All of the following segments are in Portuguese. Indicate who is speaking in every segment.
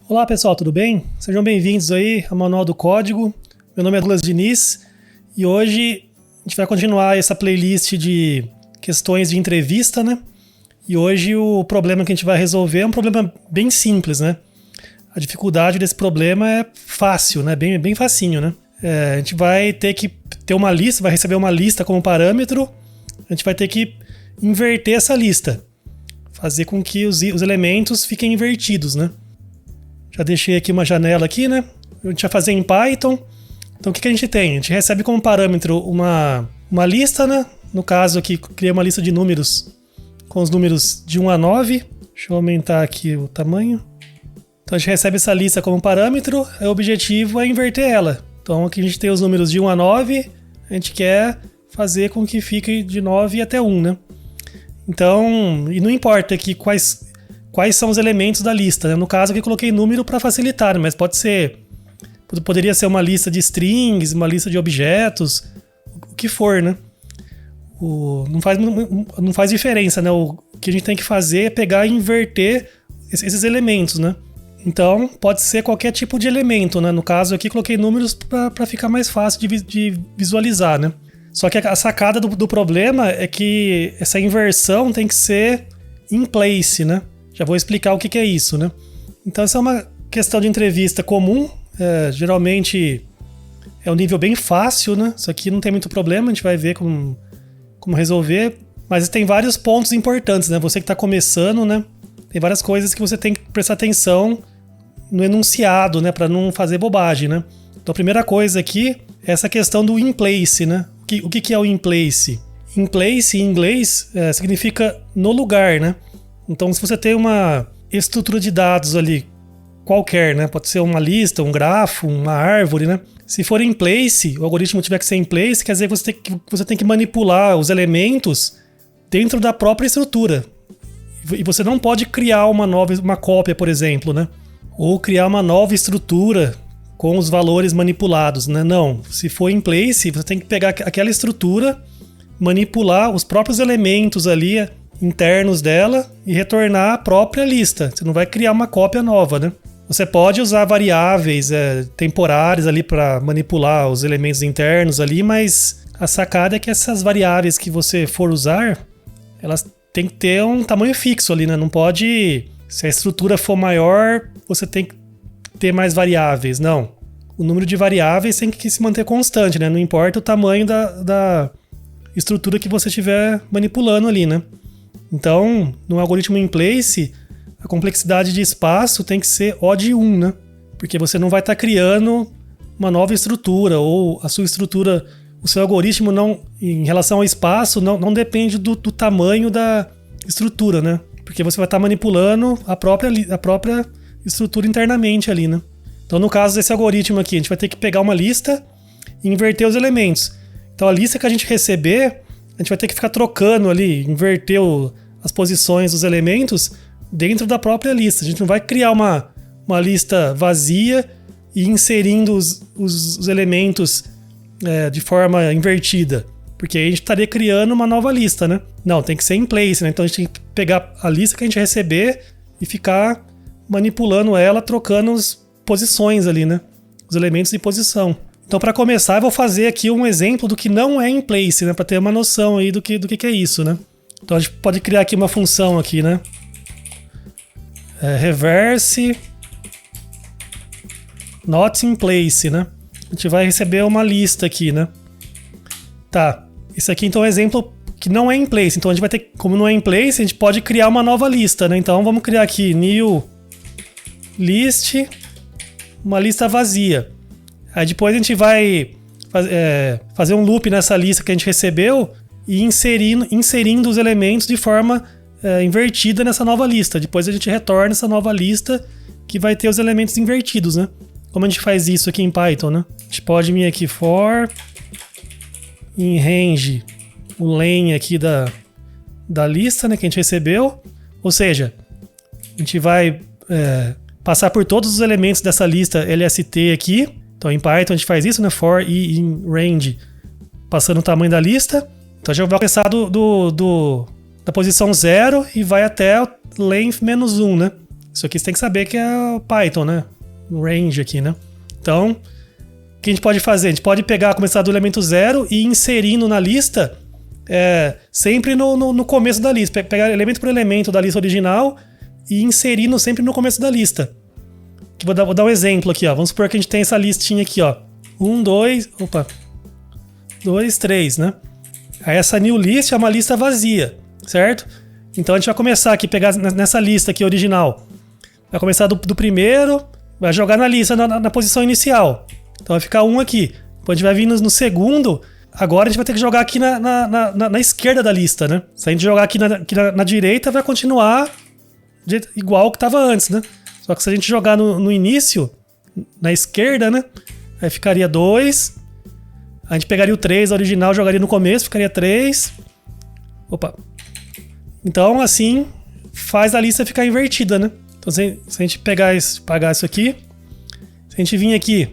Speaker 1: Olá pessoal, tudo bem? Sejam bem-vindos aí ao Manual do Código. Meu nome é Douglas Diniz e hoje a gente vai continuar essa playlist de questões de entrevista, né? E hoje o problema que a gente vai resolver é um problema bem simples, né? A dificuldade desse problema é fácil, né? Bem facinho, né? A gente vai ter que ter uma lista, vai receber uma lista como parâmetro, a gente vai ter que inverter essa lista, fazer com que os elementos fiquem invertidos, né? Já deixei aqui uma janela aqui, né? A gente vai fazer em Python. Então o que a gente tem? A gente recebe como parâmetro uma lista, né? No caso aqui, criei uma lista de números com os números de 1 a 9. Deixa eu aumentar aqui o tamanho. Então a gente recebe essa lista como parâmetro, o objetivo é inverter ela. Então aqui a gente tem os números de 1 a 9, a gente quer fazer com que fique de 9 até 1, né? Então, e não importa aqui quais são os elementos da lista, né? No caso aqui eu coloquei número para facilitar, mas poderia ser uma lista de strings, uma lista de objetos, o que for, né? Não faz diferença, né? O que a gente tem que fazer é pegar e inverter esses elementos, né? Então, pode ser qualquer tipo de elemento, né? No caso aqui, coloquei números para ficar mais fácil de visualizar, né? Só que a sacada do problema é que essa inversão tem que ser in place, né? Já vou explicar o que é isso, né? Então, essa é uma questão de entrevista comum. Geralmente, é um nível bem fácil, né? Isso aqui não tem muito problema, a gente vai ver como resolver. Mas tem vários pontos importantes, né? Você que está começando, né? Tem várias coisas que você tem que prestar atenção no enunciado, né, para não fazer bobagem, né? Então a primeira coisa aqui é essa questão do in place, né? O que é o in place? In place em inglês significa no lugar, né? Então se você tem uma estrutura de dados ali qualquer, né? Pode ser uma lista, um grafo, uma árvore, né? Se for in place, o algoritmo tiver que ser in place, quer dizer que você tem que manipular os elementos dentro da própria estrutura. E você não pode criar uma cópia, por exemplo, né? Ou criar uma nova estrutura com os valores manipulados, né? Não. Se for in place, você tem que pegar aquela estrutura, manipular os próprios elementos ali internos dela e retornar a própria lista. Você não vai criar uma cópia nova, né? Você pode usar variáveis temporárias ali para manipular os elementos internos ali, mas a sacada é que essas variáveis que você for usar, elas têm que ter um tamanho fixo ali, né? Não pode... Se a estrutura for maior, você tem que ter mais variáveis. Não. O número de variáveis tem que se manter constante, né? Não importa o tamanho da estrutura que você estiver manipulando ali, né? Então, no algoritmo in place, a complexidade de espaço tem que ser O de 1, né? Porque você não vai estar criando uma nova estrutura, ou a sua estrutura, o seu algoritmo não, em relação ao espaço, não depende do tamanho da estrutura, né? Porque você vai estar manipulando a própria estrutura internamente ali, né? Então, no caso desse algoritmo aqui, a gente vai ter que pegar uma lista e inverter os elementos. Então, a lista que a gente receber, a gente vai ter que ficar trocando ali, inverter as posições dos elementos dentro da própria lista. A gente não vai criar uma lista vazia e inserindo os elementos de forma invertida. Porque aí a gente estaria criando uma nova lista, né? Não, tem que ser in place, né? Então a gente tem que pegar a lista que a gente receber e ficar manipulando ela, trocando as posições ali, né? Os elementos de posição. Então, para começar, eu vou fazer aqui um exemplo do que não é in place, né? Para ter uma noção aí do que é isso, né? Então a gente pode criar aqui uma função aqui, né? Reverse not in place, né? A gente vai receber uma lista aqui, né? Tá. Isso aqui então é um exemplo que não é in place. Então a gente vai ter, como não é in place, a gente pode criar uma nova lista, né? Então vamos criar aqui new list, uma lista vazia. Aí depois a gente vai fazer um loop nessa lista que a gente recebeu e inserindo os elementos de forma invertida nessa nova lista. Depois a gente retorna essa nova lista que vai ter os elementos invertidos, né? Como a gente faz isso aqui em Python, né? A gente pode vir aqui for em range o len aqui da lista, né, que a gente recebeu. Ou seja, a gente vai passar por todos os elementos dessa lista LST aqui. Então em Python a gente faz isso, né? For e in range, passando o tamanho da lista. Então já vai começar da posição 0 e vai até o length -1, né? Isso aqui você tem que saber que é o Python, né? O range aqui, né? Então, o que a gente pode fazer? A gente pode começar do elemento 0 e ir inserindo na lista sempre no começo da lista. Pegar elemento por elemento da lista original e ir inserindo sempre no começo da lista. Vou dar um exemplo aqui, ó. Vamos supor que a gente tem essa listinha aqui, ó. 1, 2, 3, né? Aí essa new list é uma lista vazia, certo? Então a gente vai começar aqui, pegar nessa lista aqui original. Vai começar do primeiro, vai jogar na lista, na posição inicial. Então vai ficar 1 aqui. Depois a gente vai vir no segundo. Agora a gente vai ter que jogar aqui na esquerda da lista, né? Se a gente jogar aqui na direita, vai continuar igual que estava antes, né? Só que se a gente jogar no início, na esquerda, né? Aí ficaria 2. A gente pegaria o 3 original, jogaria no começo, ficaria 3. Então, assim, faz a lista ficar invertida, né? Então, se a gente apagar isso aqui, se a gente vir aqui,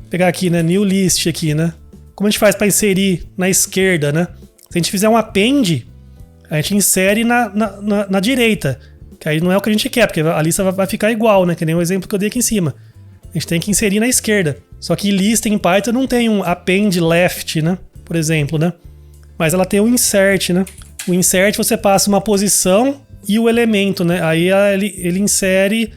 Speaker 1: pegar aqui, né? New list aqui, né? Como a gente faz para inserir na esquerda, né? Se a gente fizer um append, a gente insere na direita. Que aí não é o que a gente quer, porque a lista vai ficar igual, né? Que nem o exemplo que eu dei aqui em cima. A gente tem que inserir na esquerda. Só que lista em Python não tem um append left, né? Por exemplo, né? Mas ela tem um insert, né? O insert você passa uma posição e o elemento, né? Aí ele insere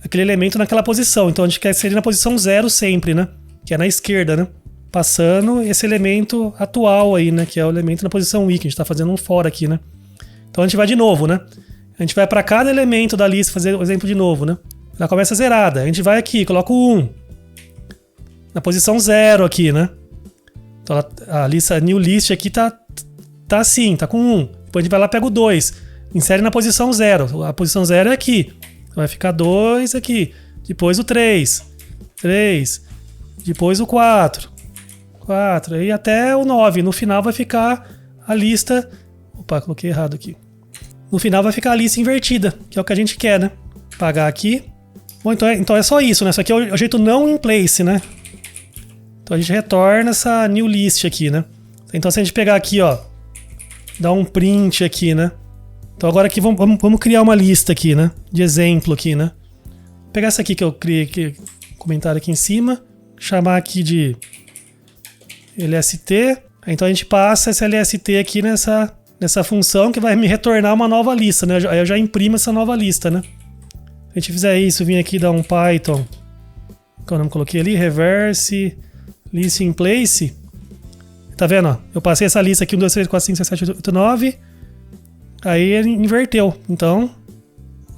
Speaker 1: aquele elemento naquela posição. Então a gente quer inserir na posição 0 sempre, né? Que é na esquerda, né? Passando esse elemento atual aí, né? Que é o elemento na posição i, que a gente tá fazendo um for aqui, né? Então a gente vai de novo, né? A gente vai para cada elemento da lista fazer o exemplo de novo, né? Ela começa zerada. A gente vai aqui, coloca o 1. Na posição 0 aqui, né? Então a lista new list aqui tá assim, tá com 1. Depois a gente vai lá e pega o 2. Insere na posição 0. A posição 0 é aqui. Então vai ficar 2 aqui. Depois o 3. 3. Depois o 4. 4. E até o 9. No final vai ficar a lista... Opa, coloquei errado aqui. No final vai ficar a lista invertida, que é o que a gente quer, né? Apagar aqui. Bom, então é só isso, né? Isso aqui é o jeito não in place, né? Então a gente retorna essa new list aqui, né? Então se a gente pegar aqui, ó, dar um print aqui, né? Então agora aqui vamos criar uma lista aqui, né? De exemplo aqui, né? Vou pegar essa aqui que eu criei aqui, comentário aqui em cima, chamar aqui de lst. Então a gente passa esse lst aqui nessa função que vai me retornar uma nova lista, né? Aí eu já imprimo essa nova lista, né? Se a gente fizer isso, vim aqui dar um Python, que eu não coloquei ali, reverse list in place. Tá vendo? Ó? Eu passei essa lista aqui, 1, 2, 3, 4, 5, 6, 7, 8, 9. Aí ele inverteu. Então,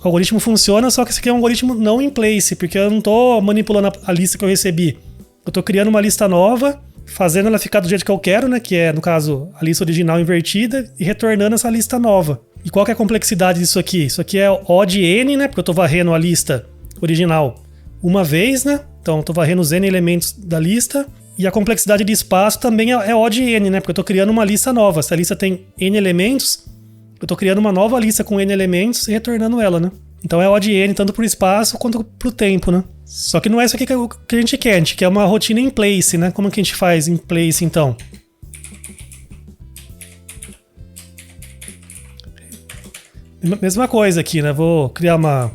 Speaker 1: o algoritmo funciona, só que esse aqui é um algoritmo não in place, porque eu não tô manipulando a lista que eu recebi. Eu tô criando uma lista nova, fazendo ela ficar do jeito que eu quero, né? Que é, no caso, a lista original invertida, e retornando essa lista nova. E qual que é a complexidade disso aqui? Isso aqui é O de N, né? Porque eu tô varrendo a lista original uma vez, né? Então eu tô varrendo os N elementos da lista. E a complexidade de espaço também é O de N, né? Porque eu tô criando uma lista nova. Se a lista tem N elementos, eu tô criando uma nova lista com N elementos e retornando ela, né? Então é O de N, tanto pro espaço quanto pro tempo, né? Só que não é isso aqui que a gente quer uma rotina in place, né? Como que a gente faz in place, então? Mesma coisa aqui, né? Vou criar uma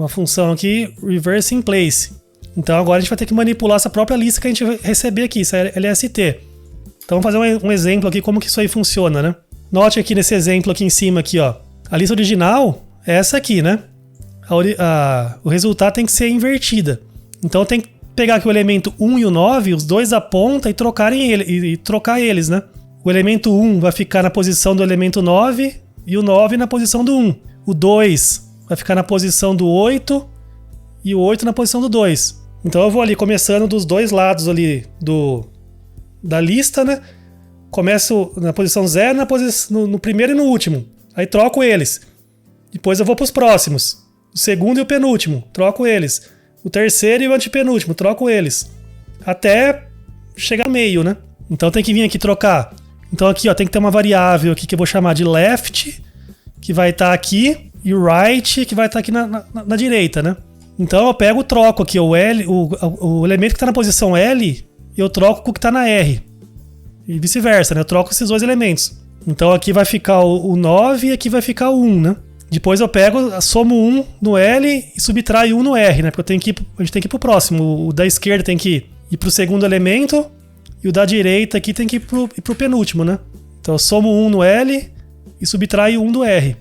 Speaker 1: função aqui, reverse in place. Então agora a gente vai ter que manipular essa própria lista que a gente vai receber aqui, essa LST. Então vamos fazer um exemplo aqui como que isso aí funciona, né? Note aqui nesse exemplo aqui em cima, aqui, ó. A lista original é essa aqui, né? O resultado tem que ser invertida. Então tem que pegar aqui o elemento 1 e o 9, os dois da ponta, e trocar eles, né? O elemento 1 vai ficar na posição do elemento 9 e o 9 na posição do 1. O 2 vai ficar na posição do 8 e o 8 na posição do 2. Então eu vou ali começando dos dois lados ali da lista, né? Começo na posição 0, no primeiro e no último. Aí troco eles. Depois eu vou para os próximos. O segundo e o penúltimo, troco eles. O terceiro e o antepenúltimo, troco eles. Até chegar no meio, né? Então tem que vir aqui trocar. Então aqui, ó, tem que ter uma variável aqui que eu vou chamar de left, que vai estar aqui, e o right, que vai estar aqui na direita, né? Então eu pego e troco aqui o elemento que está na posição L, eu troco com o que está na R. E vice-versa, né? Eu troco esses dois elementos. Então aqui vai ficar o 9 e aqui vai ficar o 1, né? Depois eu pego, somo 1 no L e subtraio 1 no R, né? Porque a gente tem que ir pro próximo. O da esquerda tem que ir pro segundo elemento e o da direita aqui tem que ir pro penúltimo, né? Então eu somo 1 no L e subtraio 1 do R.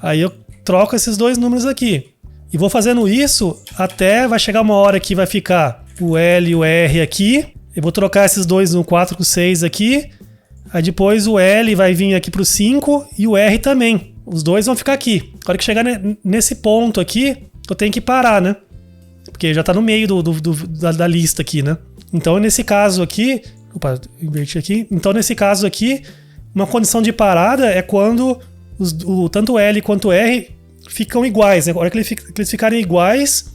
Speaker 1: Aí eu troco esses dois números aqui. E vou fazendo isso até vai chegar uma hora que vai ficar o L e o R aqui. Eu vou trocar esses dois no 4 com 6 aqui. Aí depois o L vai vir aqui pro 5 e o R também. Os dois vão ficar aqui. A hora que chegar nesse ponto aqui, eu tenho que parar, né? Porque já tá no meio da lista aqui, né? Então, nesse caso aqui... Opa, inverti aqui. Então, nesse caso aqui, uma condição de parada é quando tanto o L quanto o R ficam iguais, né? A hora que eles ficarem iguais,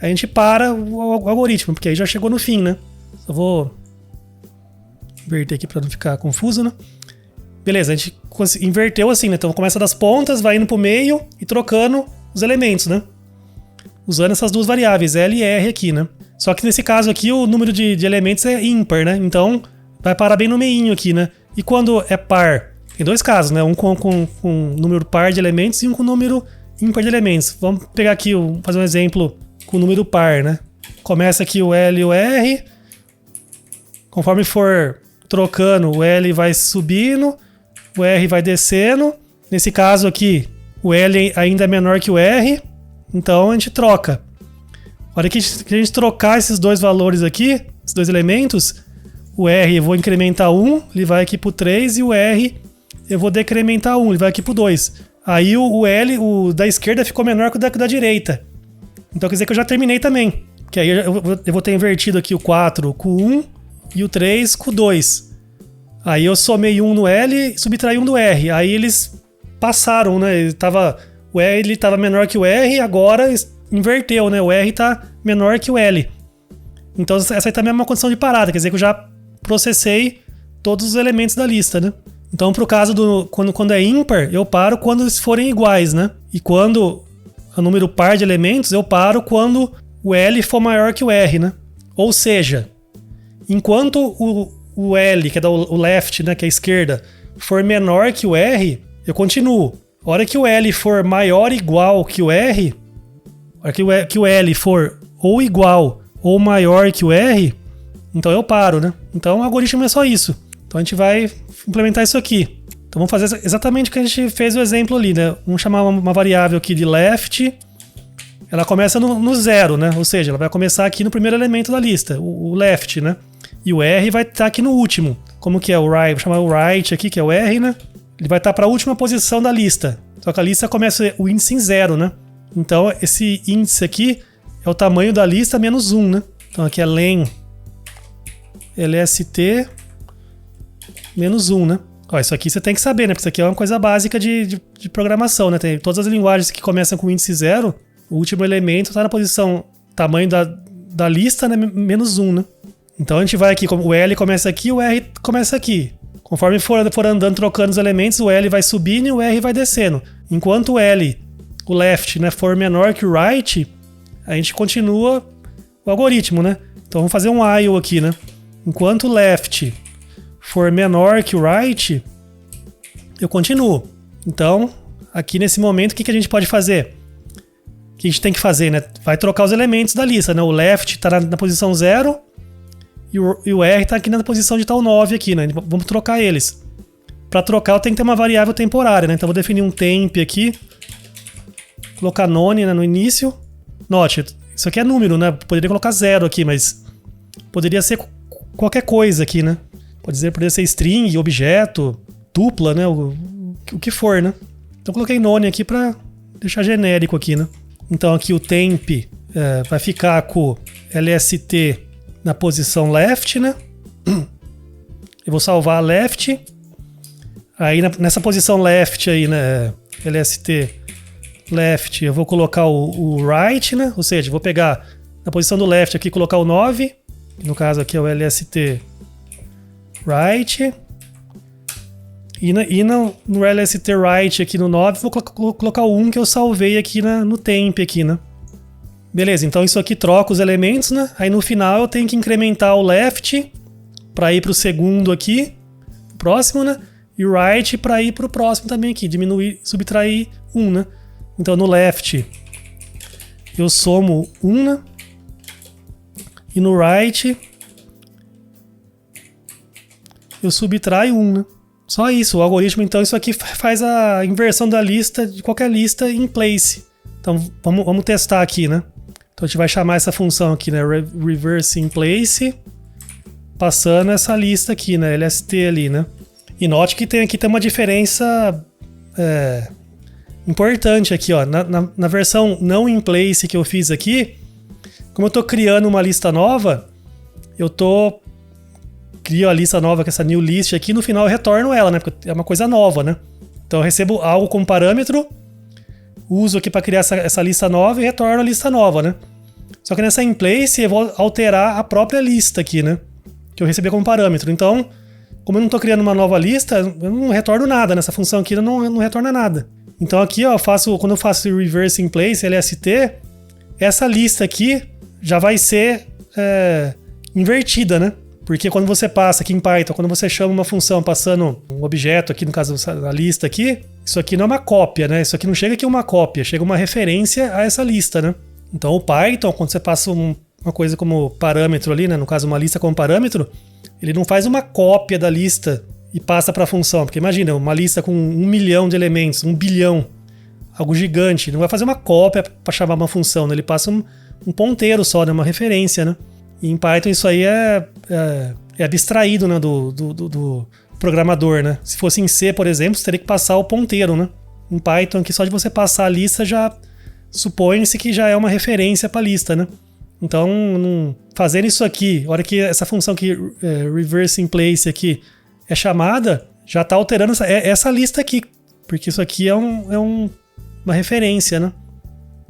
Speaker 1: a gente para o algoritmo, porque aí já chegou no fim, né? Eu vou inverter aqui para não ficar confuso, né? Beleza, a gente inverteu assim, né? Então começa das pontas, vai indo pro meio e trocando os elementos, né? Usando essas duas variáveis, L e R aqui, né? Só que nesse caso aqui o número de elementos é ímpar, né? Então vai parar bem no meinho aqui, né? E quando é par? Tem dois casos, né? Um com número par de elementos e um com número ímpar de elementos. Vamos pegar aqui, fazer um exemplo com o número par, né? Começa aqui o L e o R. Conforme for trocando, o L vai subindo, o R vai descendo. Nesse caso aqui, o L ainda é menor que o R, então a gente troca. A hora que a gente trocar esses dois valores aqui, esses dois elementos, o R eu vou incrementar 1, ele vai aqui pro 3, e o R eu vou decrementar 1, ele vai aqui pro 2. Aí o L, o da esquerda, ficou menor que o da direita. Então quer dizer que eu já terminei também. Porque aí eu vou ter invertido aqui o 4 com o 1 e o 3 com o 2. Aí eu somei 1 no L e subtraí 1 do R. Aí eles passaram, né? O L estava menor que o R, agora inverteu, né? O R está menor que o L. Então essa aí também é uma condição de parada, quer dizer que eu já processei todos os elementos da lista, né? Então pro caso quando é ímpar, eu paro quando eles forem iguais, né? E quando o número par de elementos, eu paro quando o L for maior que o R, né? Ou seja, enquanto o L, que é o left, né, que é a esquerda, for menor que o R, eu continuo. A hora que o L for maior ou igual que o R, a hora que o L for ou igual ou maior que o R, então eu paro, né? Então o algoritmo é só isso. Então a gente vai implementar isso aqui. Então vamos fazer exatamente o que a gente fez o exemplo ali, né? Vamos chamar uma variável aqui de left. Ela começa no 0, né? Ou seja, ela vai começar aqui no primeiro elemento da lista, o left, né? E o R vai estar aqui no último. Como que é o right? Vou chamar o right aqui, que é o R, né? Ele vai estar para a última posição da lista. Só que a lista começa o índice em 0, né? Então esse índice aqui é o tamanho da lista menos 1, né? Então aqui é len lst menos 1, né? Ó, isso aqui você tem que saber, né? Porque isso aqui é uma coisa básica de programação, né? Tem todas as linguagens que começam com índice 0, o último elemento está na posição tamanho da lista, né? Menos 1, né? Então a gente vai aqui, o L começa aqui, o R começa aqui. Conforme for andando, trocando os elementos, o L vai subindo e o R vai descendo. Enquanto o L, o left, né, for menor que o right, a gente continua o algoritmo, né? Então vamos fazer um while aqui, né? Enquanto o left for menor que o right, eu continuo. Então, aqui nesse momento, o que a gente pode fazer? O que a gente tem que fazer, né? Vai trocar os elementos da lista, né? O left está na posição 0 e o R está aqui na posição de tal 9 aqui, né? Vamos trocar eles. Para trocar, eu tenho que ter uma variável temporária, né? Então, eu vou definir um temp aqui. Colocar none, né, no início. Note, isso aqui é número, né? Poderia colocar 0 aqui, mas poderia ser qualquer coisa aqui, né? Poderia ser string, objeto, tupla, né? O que for, né? Então, eu coloquei none aqui para deixar genérico aqui, né? Então, aqui o temp vai ficar com lst na posição left, né? Eu vou salvar a left. Aí nessa posição left aí, né? lst left, eu vou colocar o right, né? Ou seja, eu vou pegar na posição do left aqui, colocar o 9. No caso aqui é o lst right. E no lst right aqui no 9, vou colocar o 1 que eu salvei aqui no temp aqui, né? Beleza, então isso aqui troca os elementos, né? Aí no final eu tenho que incrementar o left para ir para o segundo aqui, próximo, né? E o right para ir para o próximo também aqui, diminuir, subtrair 1, né? Então no left eu somo 1, né? E no right eu subtraio 1, né? Só isso, o algoritmo, então, isso aqui faz a inversão da lista, de qualquer lista, em place. Então, vamos testar aqui, né? Então, a gente vai chamar essa função aqui, né? Reverse in place, passando essa lista aqui, né? LST ali, né? E note que aqui tem uma diferença importante aqui, ó. Na versão não in place que eu fiz aqui, como eu estou criando uma lista nova, crio a lista nova com essa new list aqui, no final eu retorno ela, né? Porque é uma coisa nova, né? Então eu recebo algo como parâmetro, uso aqui para criar essa lista nova e retorno a lista nova, né? Só que nessa in place eu vou alterar a própria lista aqui, né? Que eu recebi como parâmetro. Então, como eu não estou criando uma nova lista, eu não retorno nada. Nessa função aqui eu não retorna nada. Então aqui, ó, quando eu faço reverse in place, LST, essa lista aqui já vai ser invertida, né? Porque quando você passa aqui em Python, quando você chama uma função passando um objeto aqui, no caso a lista aqui, isso aqui não é uma cópia, né? Isso aqui não chega aqui uma cópia, chega uma referência a essa lista, né? Então o Python, quando você passa uma coisa como parâmetro ali, né? No caso uma lista como parâmetro, ele não faz uma cópia da lista e passa para a função. Porque imagina, uma lista com 1 milhão de elementos, 1 bilhão, algo gigante, não vai fazer uma cópia para chamar uma função, né? Ele passa um ponteiro só, né? Uma referência, né? E em Python isso aí é abstraído, né, do programador, né? Se fosse em C, por exemplo, você teria que passar o ponteiro, né? Em Python, aqui só de você passar a lista já supõe-se que já é uma referência para a lista, né? Então, fazendo isso aqui, a hora que essa função aqui, reverse in place aqui, é chamada, já está alterando essa lista aqui, porque isso aqui é uma referência, né?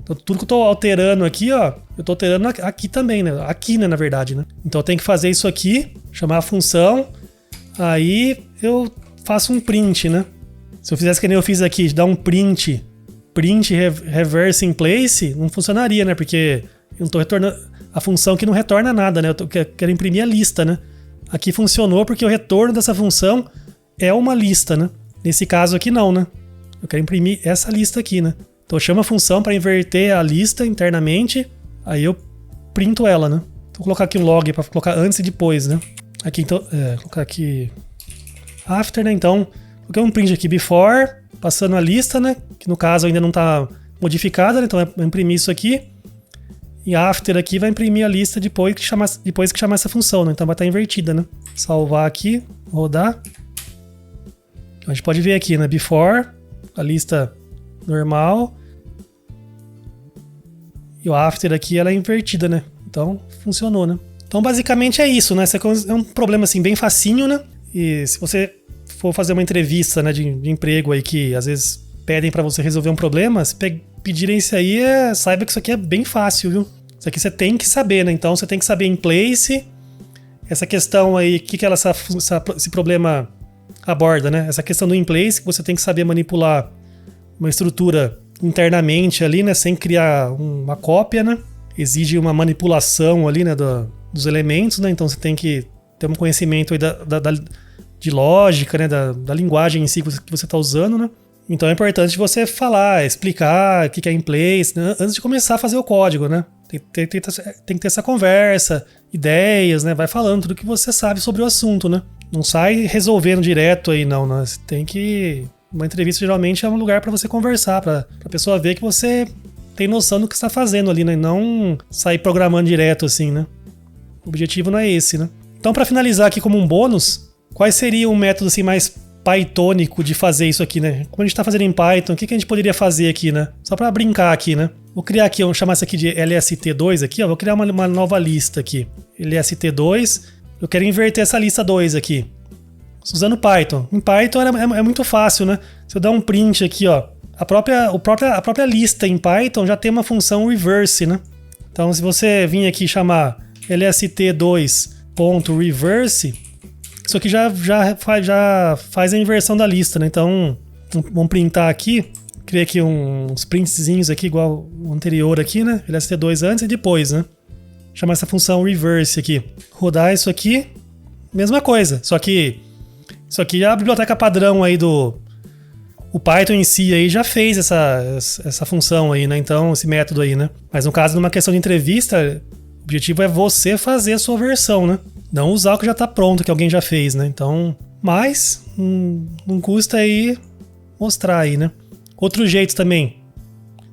Speaker 1: Então, tudo que eu estou alterando aqui, ó, eu estou alterando aqui também, né? Aqui, né, na verdade, né? Então eu tenho que fazer isso aqui, chamar a função, aí eu faço um print, né? Se eu fizesse que nem eu fiz aqui, dar um print reverse in place, não funcionaria, né? Porque eu não estou retornando a função que não retorna nada, né? Eu quero imprimir a lista, né? Aqui funcionou porque o retorno dessa função é uma lista, né? Nesse caso aqui não, né? Eu quero imprimir essa lista aqui, né? Então eu chamo a função para inverter a lista internamente, aí eu printo ela, né? Vou colocar aqui um log para colocar antes e depois, né? Aqui então, colocar aqui after, né? Então, coloquei um print aqui before, passando a lista, né? Que no caso ainda não está modificada, né? Então vai imprimir isso aqui. E after aqui vai imprimir a lista depois que chamar essa função, né? Então vai estar invertida, né? Salvar aqui, rodar. Então, a gente pode ver aqui, né? Before, a lista normal. E o after aqui ela é invertida, né? Então funcionou, né? Então basicamente é isso, né? Esse é um problema assim bem facinho, né? E se você for fazer uma entrevista, né, de emprego aí que às vezes pedem para você resolver um problema, se pedirem isso aí, saiba que isso aqui é bem fácil, viu? Isso aqui você tem que saber, né? Então você tem que saber in place, essa questão aí, o que esse problema aborda, né? Essa questão do in place, que você tem que saber manipular uma estrutura internamente ali, né, sem criar uma cópia, né? Exige uma manipulação ali, né, dos elementos, né? Então você tem que ter um conhecimento aí de lógica, né, da linguagem em si que você está usando, né? Então é importante você falar, explicar o que é in place, né, antes de começar a fazer o código, né? Tem que ter essa conversa, ideias, né? Vai falando tudo que você sabe sobre o assunto, né? Não sai resolvendo direto aí, não, né? Você tem que... Uma entrevista geralmente é um lugar para você conversar, para a pessoa ver que você tem noção do que está fazendo ali, né? E não sair programando direto assim, né? O objetivo não é esse, né? Então, para finalizar aqui como um bônus, quais seria um método assim mais pythonico de fazer isso aqui, né? Como a gente está fazendo em Python, o que a gente poderia fazer aqui, né? Só para brincar aqui, né? Vou criar aqui, vou chamar isso aqui de LST2 aqui, ó. Vou criar uma nova lista aqui. LST2. Eu quero inverter essa lista 2 aqui. Usando Python. Em Python é muito fácil, né? Se eu dar um print aqui, ó, a própria lista em Python já tem uma função reverse, né? Então, se você vir aqui chamar lst2.reverse, isso aqui já faz a inversão da lista, né? Então, vamos printar aqui. Criei aqui uns printzinhos aqui, igual o anterior aqui, né? lst2 antes e depois, né? Chamar essa função reverse aqui. Rodar isso aqui, mesma coisa, só que isso aqui é a biblioteca padrão aí O Python em si aí já fez essa função aí, né? Então, esse método aí, né? Mas no caso de uma questão de entrevista, o objetivo é você fazer a sua versão, né? Não usar o que já tá pronto, que alguém já fez, né? Então, mas não custa aí mostrar aí, né? Outro jeito também,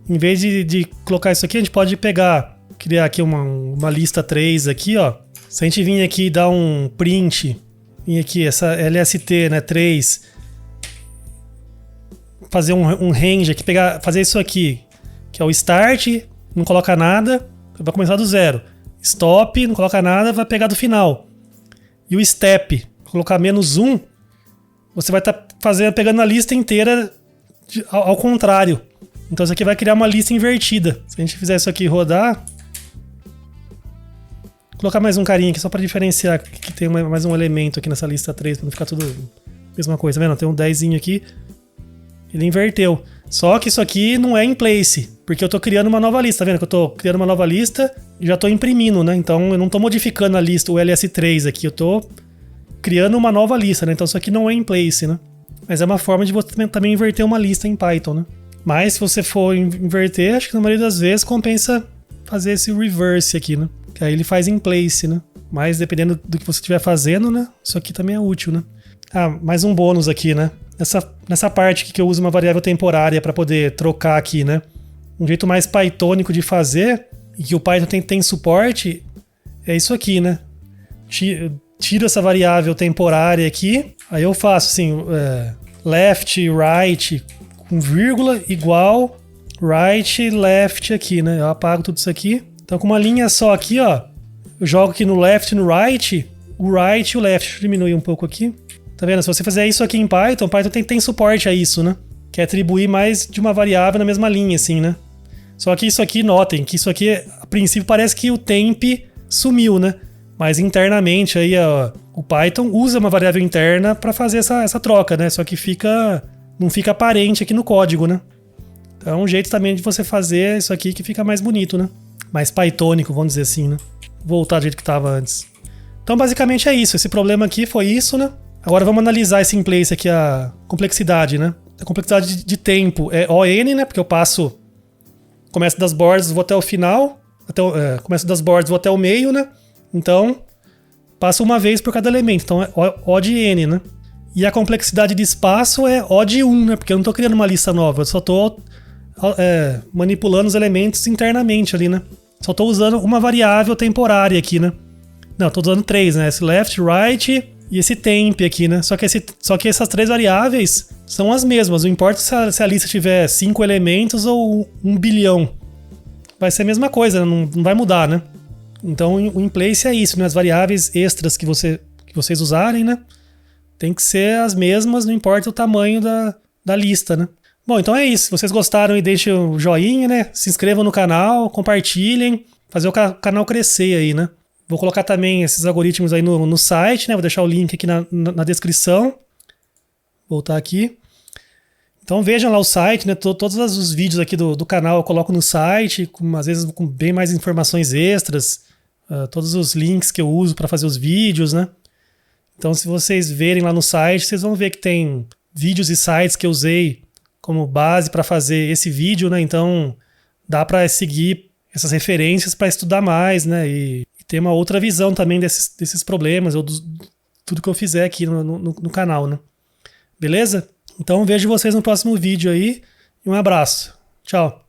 Speaker 1: em vez de colocar isso aqui, a gente pode criar aqui uma lista 3 aqui, ó. Se a gente vir aqui e dar um print, vir aqui, essa LST, né, 3, fazer um range aqui, fazer isso aqui, que é o start, não coloca nada, vai começar do zero. Stop, não coloca nada, vai pegar do final. E o step, colocar -1, você vai estar pegando a lista inteira ao contrário. Então isso aqui vai criar uma lista invertida. Se a gente fizer isso aqui rodar, vou colocar mais um carinha aqui só para diferenciar que tem mais um elemento aqui nessa lista 3, para não ficar tudo a mesma coisa, tá vendo? Tem um 10zinho aqui, ele inverteu. Só que isso aqui não é in place, porque eu tô criando uma nova lista, tá vendo? Que eu tô criando uma nova lista e já tô imprimindo, né? Então eu não tô modificando a lista, o LS3 aqui, eu tô criando uma nova lista, né? Então isso aqui não é in place, né? Mas é uma forma de você também inverter uma lista em Python, né? Mas se você for inverter, acho que na maioria das vezes compensa fazer esse reverse aqui, né? Que aí ele faz in place, né? Mas dependendo do que você estiver fazendo, né? Isso aqui também é útil, né? Ah, mais um bônus aqui, né? Nessa parte aqui que eu uso uma variável temporária para poder trocar aqui, né? Um jeito mais pythônico de fazer, e que o Python tem suporte, é isso aqui, né? Tiro essa variável temporária aqui, aí eu faço assim, left, right, com vírgula, igual, right, left aqui, né? Eu apago tudo isso aqui. Então com uma linha só aqui, ó, eu jogo aqui no left e no right, o right e o left. Deixa eu diminuir um pouco aqui. Tá vendo? Se você fizer isso aqui em Python, o Python tem suporte a isso, né? Que é atribuir mais de uma variável na mesma linha, assim, né? Só que isso aqui, notem, que isso aqui, a princípio, parece que o temp sumiu, né? Mas internamente aí, ó, o Python usa uma variável interna para fazer essa troca, né? Só que não fica aparente aqui no código, né? Então é um jeito também de você fazer isso aqui que fica mais bonito, né? Mais pythônico, vamos dizer assim, né? Voltar do jeito que estava antes. Então basicamente é isso. Esse problema aqui foi isso, né? Agora vamos analisar esse in place aqui, a complexidade, né? A complexidade de tempo é ON, né? Porque eu começo das bordas, vou até o final, começo das bordas, vou até o meio, né? Então, passo uma vez por cada elemento, então é O de N, né? E a complexidade de espaço é O de 1, né? Porque eu não estou criando uma lista nova, eu só estou manipulando os elementos internamente ali, né? Só estou usando uma variável temporária aqui, né? Não, estou usando 3, né? Esse left, right e esse temp aqui, né? Só que essas 3 variáveis são as mesmas. Não importa se a lista tiver 5 elementos ou 1 bilhão. Vai ser a mesma coisa, não vai mudar, né? Então o in place é isso, né? As variáveis extras que vocês usarem, né? Tem que ser as mesmas, não importa o tamanho da lista, né? Bom, então é isso. Se vocês gostaram, aí deixem o joinha, né? Se inscrevam no canal, compartilhem, fazer o canal crescer aí, né? Vou colocar também esses algoritmos aí no site, né? Vou deixar o link aqui na descrição. Voltar aqui. Então vejam lá o site, né? Todos os vídeos aqui do canal eu coloco no site, às vezes com bem mais informações extras. Todos os links que eu uso para fazer os vídeos, né? Então se vocês verem lá no site, vocês vão ver que tem vídeos e sites que eu usei como base para fazer esse vídeo, né? Então dá para seguir essas referências para estudar mais, né? E ter uma outra visão também desses problemas, ou tudo que eu fizer aqui no canal, né? Beleza? Então vejo vocês no próximo vídeo aí, e um abraço. Tchau!